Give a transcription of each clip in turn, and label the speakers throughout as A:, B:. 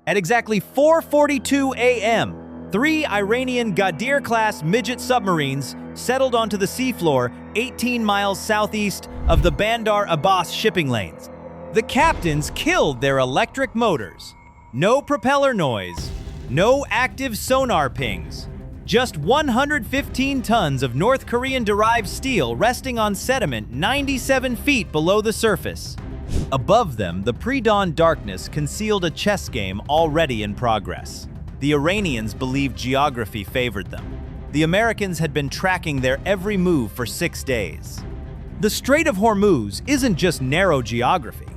A: At exactly 4:42 a.m., 3 Iranian Ghadir-class midget submarines settled onto the seafloor 18 miles southeast of the Bandar Abbas shipping lanes. The captains killed their electric motors. No propeller noise, no active sonar pings, just 115 tons of North Korean-derived steel resting on sediment 97 feet below the surface. Above them, the pre-dawn darkness concealed a chess game already in progress. The Iranians believed geography favored them. The Americans had been tracking their every move for 6 days. The Strait of Hormuz isn't just narrow geography.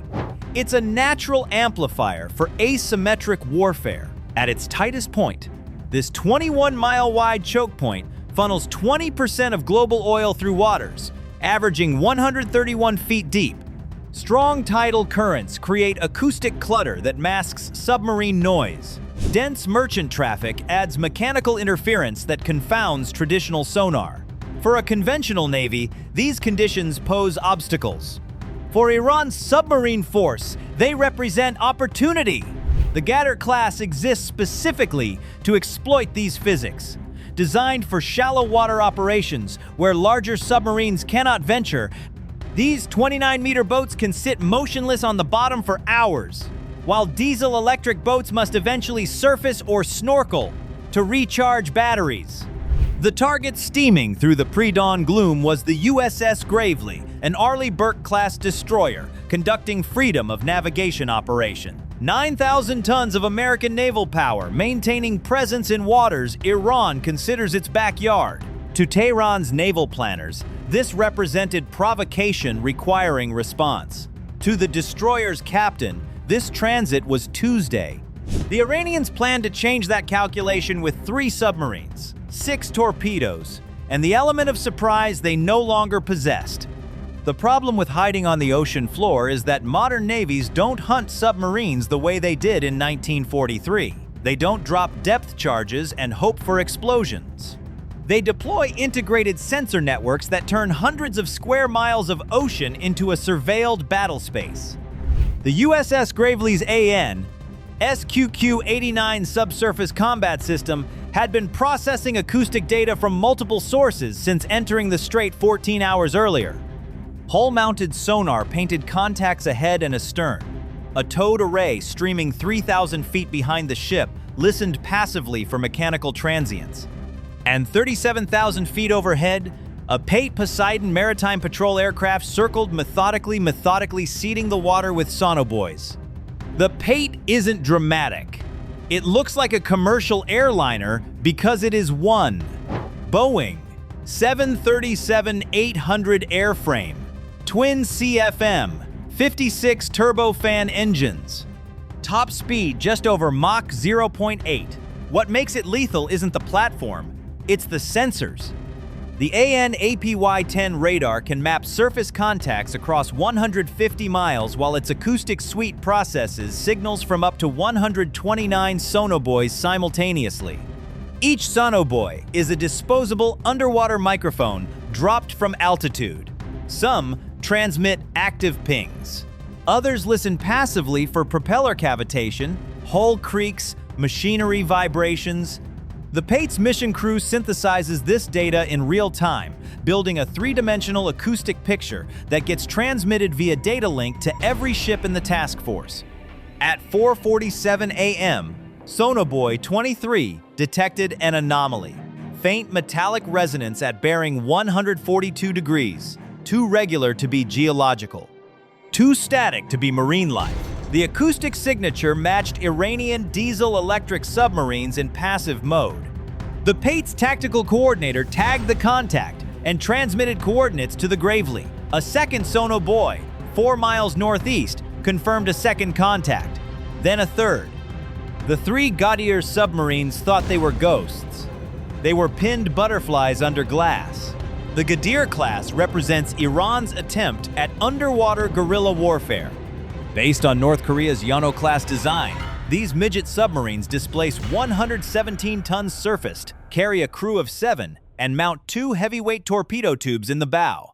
A: It's a natural amplifier for asymmetric warfare. At its tightest point, this 21-mile-wide choke point funnels 20% of global oil through waters, averaging 131 feet deep. Strong tidal currents create acoustic clutter that masks submarine noise. Dense merchant traffic adds mechanical interference that confounds traditional sonar. For a conventional navy, these conditions pose obstacles. For Iran's submarine force, they represent opportunity. The Ghadir class exists specifically to exploit these physics. Designed for shallow water operations where larger submarines cannot venture, these 29-meter boats can sit motionless on the bottom for hours, while diesel-electric boats must eventually surface or snorkel to recharge batteries. The target steaming through the pre-dawn gloom was the USS Gravely, an Arleigh Burke-class destroyer conducting freedom of navigation operation. 9,000 tons of American naval power maintaining presence in waters Iran considers its backyard. To Tehran's naval planners, this represented provocation requiring response. To the destroyer's captain, this transit was Tuesday. The Iranians planned to change that calculation with 3 submarines, 6 torpedoes, and the element of surprise they no longer possessed. The problem with hiding on the ocean floor is that modern navies don't hunt submarines the way they did in 1943. They don't drop depth charges and hope for explosions. They deploy integrated sensor networks that turn hundreds of square miles of ocean into a surveilled battle space. The USS Gravely AN SQQ-89 subsurface combat system had been processing acoustic data from multiple sources since entering the strait 14 hours earlier. Hull-mounted sonar painted contacts ahead and astern. A towed array streaming 3,000 feet behind the ship listened passively for mechanical transients. And 37,000 feet overhead, a P-8 Poseidon maritime patrol aircraft circled methodically seeding the water with sonobuoys. The P-8 isn't dramatic. It looks like a commercial airliner because it is one Boeing 737-800 airframe, twin CFM, 56 turbofan engines. Top speed just over Mach 0.8. What makes it lethal isn't the platform, it's the sensors. The AN/APY-10 radar can map surface contacts across 150 miles while its acoustic suite processes signals from up to 129 sonobuoys simultaneously. Each sonobuoy is a disposable underwater microphone dropped from altitude. Some transmit active pings. Others listen passively for propeller cavitation, hull creaks, machinery vibrations. The P-8's mission crew synthesizes this data in real time, building a 3-dimensional acoustic picture that gets transmitted via data link to every ship in the task force. At 4:47 a.m., Sonobuoy 23 detected an anomaly. Faint metallic resonance at bearing 142 degrees, too regular to be geological, too static to be marine life. The acoustic signature matched Iranian diesel-electric submarines in passive mode. The P-8's tactical coordinator tagged the contact and transmitted coordinates to the Gravely. A second sonobuoy, 4 miles northeast, confirmed a second contact, then a third. The 3 Ghadir submarines thought they were ghosts. They were pinned butterflies under glass. The Ghadir class represents Iran's attempt at underwater guerrilla warfare. Based on North Korea's Yano-class design, these midget submarines displace 117 tons surfaced, carry a crew of 7, and mount 2 heavyweight torpedo tubes in the bow.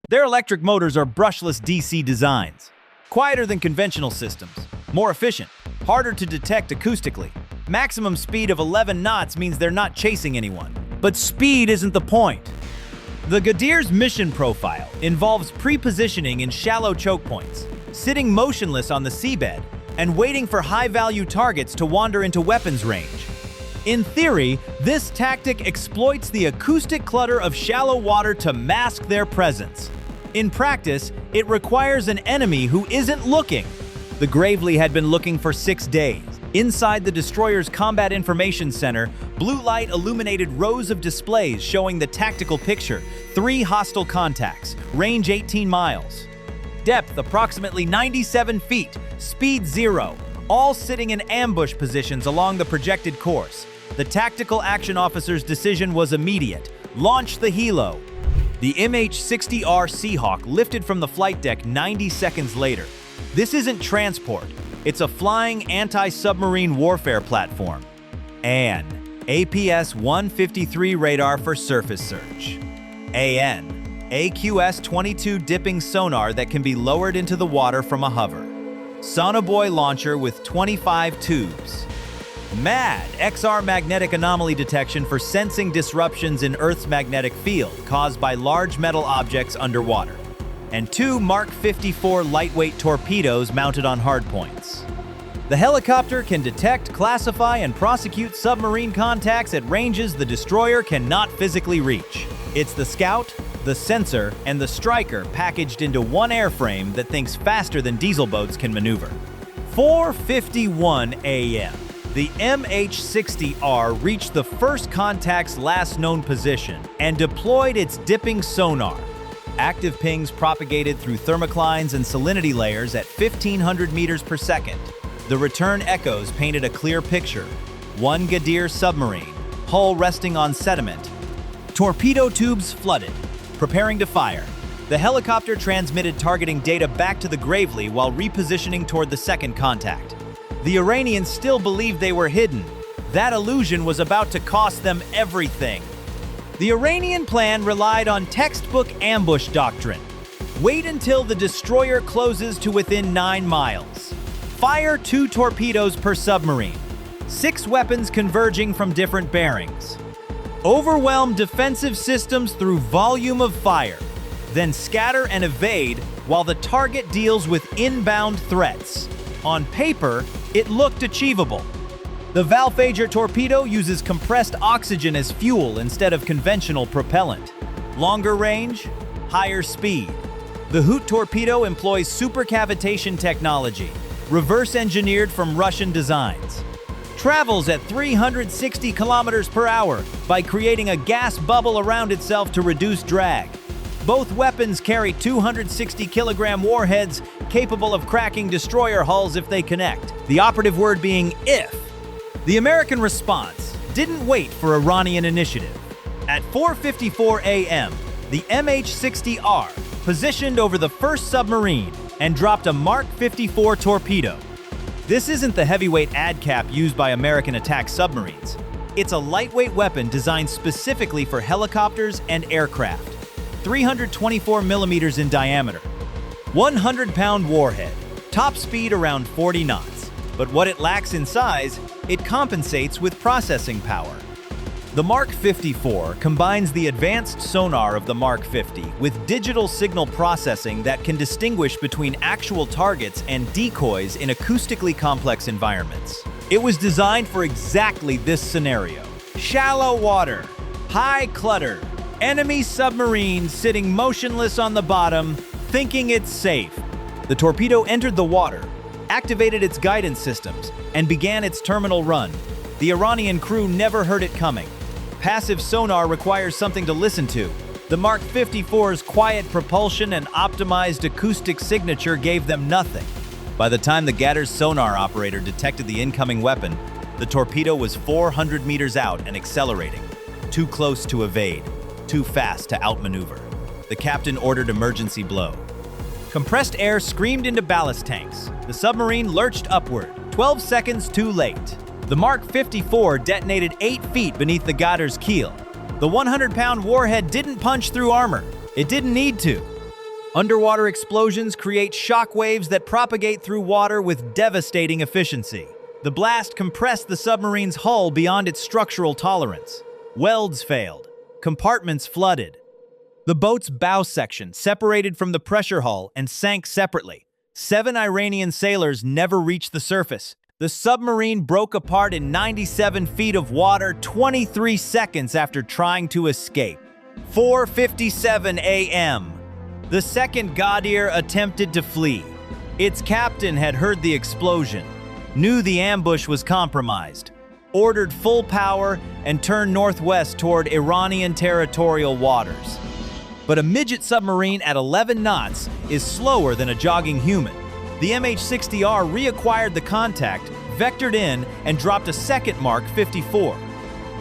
A: Their electric motors are brushless DC designs, quieter than conventional systems, More efficient, harder to detect acoustically. Maximum speed of 11 knots means they're not chasing anyone. But speed isn't the point. The Gadir's mission profile involves pre-positioning in shallow choke points, sitting motionless on the seabed, and waiting for high-value targets to wander into weapons range. In theory, this tactic exploits the acoustic clutter of shallow water to mask their presence. In practice, it requires an enemy who isn't looking. The Gravely had been looking for 6 days. Inside the destroyer's Combat Information Center, blue light illuminated rows of displays showing the tactical picture: 3 hostile contacts, range 18 miles. Depth approximately 97 feet, speed 0, all sitting in ambush positions along the projected course. The tactical action officer's decision was immediate: launch the helo. The MH-60R Seahawk lifted from the flight deck 90 seconds later. This isn't transport, it's a flying anti-submarine warfare platform. AN, APS-153 radar for surface search. AN, AQS-22 dipping sonar that can be lowered into the water from a hover. Sonobuoy launcher with 25 tubes. MAD, XR magnetic anomaly detection for sensing disruptions in Earth's magnetic field caused by large metal objects underwater. And 2 Mark 54 lightweight torpedoes mounted on hardpoints. The helicopter can detect, classify, and prosecute submarine contacts at ranges the destroyer cannot physically reach. It's the Scout, the Sensor, and the Striker packaged into one airframe that thinks faster than diesel boats can maneuver. 4:51 a.m. The MH-60R reached the first contact's last known position and deployed its dipping sonar. Active pings propagated through thermoclines and salinity layers at 1,500 meters per second. The return echoes painted a clear picture. 1 Gadir submarine, hull resting on sediment. Torpedo tubes flooded, preparing to fire. The helicopter transmitted targeting data back to the Gravely while repositioning toward the second contact. The Iranians still believed they were hidden. That illusion was about to cost them everything. The Iranian plan relied on textbook ambush doctrine. Wait until the destroyer closes to within 9 miles. Fire 2 torpedoes per submarine. 6 weapons converging from different bearings. Overwhelm defensive systems through volume of fire. Then scatter and evade while the target deals with inbound threats. On paper, it looked achievable. The Valfager torpedo uses compressed oxygen as fuel instead of conventional propellant. Longer range, higher speed. The Hoot torpedo employs supercavitation technology, reverse-engineered from Russian designs. Travels at 360 kilometers per hour by creating a gas bubble around itself to reduce drag. Both weapons carry 260-kilogram warheads capable of cracking destroyer hulls if they connect. The operative word being if. The American response didn't wait for Iranian initiative. At 4:54 a.m., the MH-60R positioned over the first submarine and dropped a Mark 54 torpedo. This isn't the heavyweight ADCAP used by American attack submarines. It's a lightweight weapon designed specifically for helicopters and aircraft. 324 millimeters in diameter. 100-pound warhead. Top speed around 40 knots. But what it lacks in size, it compensates with processing power. The Mark 54 combines the advanced sonar of the Mark 50 with digital signal processing that can distinguish between actual targets and decoys in acoustically complex environments. It was designed for exactly this scenario. Shallow water, high clutter, enemy submarine sitting motionless on the bottom, thinking it's safe. The torpedo entered the water, activated its guidance systems, and began its terminal run. The Iranian crew never heard it coming. Passive sonar requires something to listen to. The Mark 54's quiet propulsion and optimized acoustic signature gave them nothing. By the time the Gadir's sonar operator detected the incoming weapon, the torpedo was 400 meters out and accelerating. Too close to evade, too fast to outmaneuver. The captain ordered emergency blow. Compressed air screamed into ballast tanks. The submarine lurched upward, 12 seconds too late. The Mark 54 detonated 8 feet beneath the Gadir's keel. The 100-pound warhead didn't punch through armor. It didn't need to. Underwater explosions create shock waves that propagate through water with devastating efficiency. The blast compressed the submarine's hull beyond its structural tolerance. Welds failed. Compartments flooded. The boat's bow section separated from the pressure hull and sank separately. 7 Iranian sailors never reached the surface. The submarine broke apart in 97 feet of water 23 seconds after trying to escape. 4:57 a.m. The second Ghadir attempted to flee. Its captain had heard the explosion, knew the ambush was compromised, ordered full power, and turned northwest toward Iranian territorial waters. But a midget submarine at 11 knots is slower than a jogging human. The MH-60R reacquired the contact, vectored in, and dropped a second Mark 54.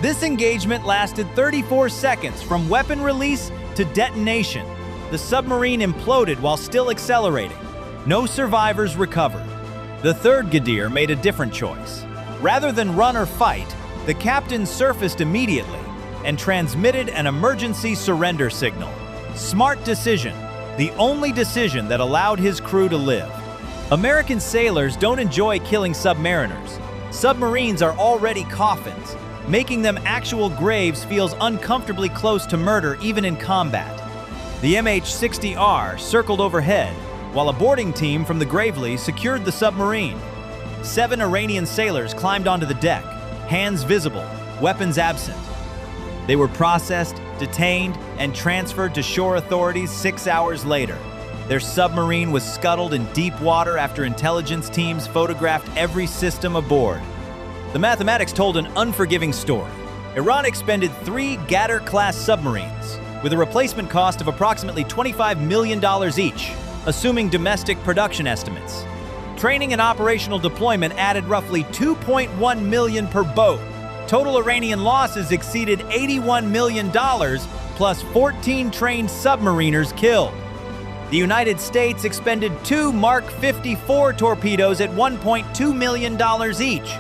A: This engagement lasted 34 seconds from weapon release to detonation. The submarine imploded while still accelerating. No survivors recovered. The third Ghadir made a different choice. Rather than run or fight, the captain surfaced immediately and transmitted an emergency surrender signal. Smart decision, the only decision that allowed his crew to live. American sailors don't enjoy killing submariners. Submarines are already coffins. Making them actual graves feels uncomfortably close to murder even in combat. The MH-60R circled overhead, while a boarding team from the Gravely secured the submarine. 7 Iranian sailors climbed onto the deck, hands visible, weapons absent. They were processed, detained, and transferred to shore authorities 6 hours later. Their submarine was scuttled in deep water after intelligence teams photographed every system aboard. The mathematics told an unforgiving story. Iran expended 3 Ghadir-class submarines, with a replacement cost of approximately $25 million each, assuming domestic production estimates. Training and operational deployment added roughly $2.1 million per boat. Total Iranian losses exceeded $81 million, plus 14 trained submariners killed. The United States expended 2 Mark 54 torpedoes at $1.2 million each.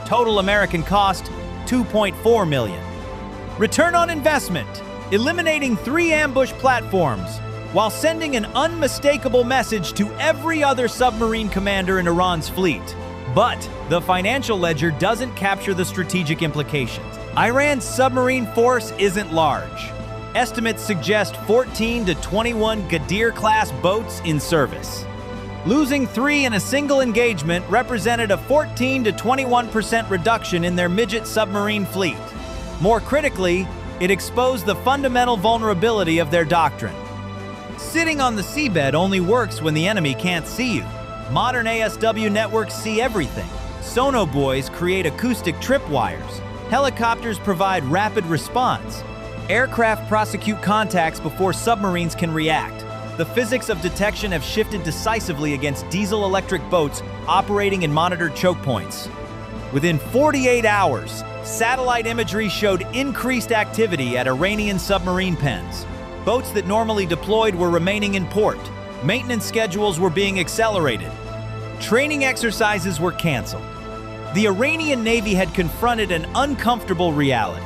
A: Total American cost, $2.4 million. Return on investment: eliminating 3 ambush platforms, while sending an unmistakable message to every other submarine commander in Iran's fleet. But the financial ledger doesn't capture the strategic implications. Iran's submarine force isn't large. Estimates suggest 14 to 21 Ghadir-class boats in service. Losing 3 in a single engagement represented a 14 to 21% reduction in their midget submarine fleet. More critically, it exposed the fundamental vulnerability of their doctrine. Sitting on the seabed only works when the enemy can't see you. Modern ASW networks see everything. Sonobuoys create acoustic tripwires. Helicopters provide rapid response. Aircraft prosecute contacts before submarines can react. The physics of detection have shifted decisively against diesel-electric boats operating in monitored choke points. Within 48 hours, satellite imagery showed increased activity at Iranian submarine pens. Boats that normally deployed were remaining in port. Maintenance schedules were being accelerated. Training exercises were canceled. The Iranian Navy had confronted an uncomfortable reality.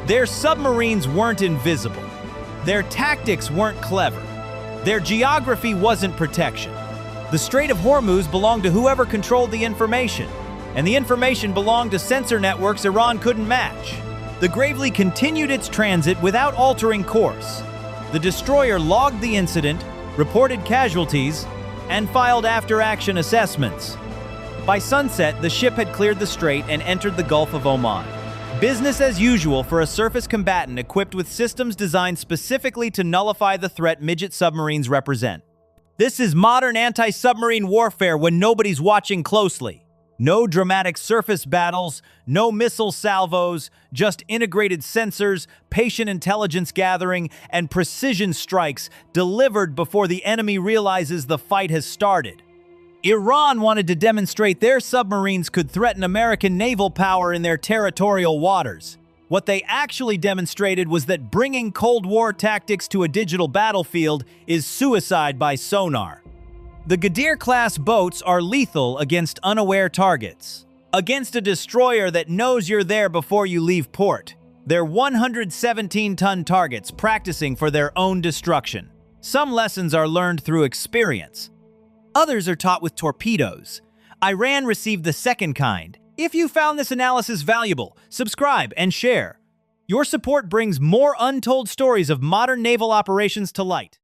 A: Their submarines weren't invisible. Their tactics weren't clever. Their geography wasn't protection. The Strait of Hormuz belonged to whoever controlled the information, and the information belonged to sensor networks Iran couldn't match. The Gravely continued its transit without altering course. The destroyer logged the incident, reported casualties, and filed after-action assessments. By sunset, the ship had cleared the strait and entered the Gulf of Oman. Business as usual for a surface combatant equipped with systems designed specifically to nullify the threat midget submarines represent. This is modern anti-submarine warfare when nobody's watching closely. No dramatic surface battles, no missile salvos, just integrated sensors, patient intelligence gathering, and precision strikes delivered before the enemy realizes the fight has started. Iran wanted to demonstrate their submarines could threaten American naval power in their territorial waters. What they actually demonstrated was that bringing Cold War tactics to a digital battlefield is suicide by sonar. The Ghadir-class boats are lethal against unaware targets. Against a destroyer that knows you're there before you leave port. They're 117-ton targets practicing for their own destruction. Some lessons are learned through experience. Others are taught with torpedoes. Iran received the second kind. If you found this analysis valuable, subscribe and share. Your support brings more untold stories of modern naval operations to light.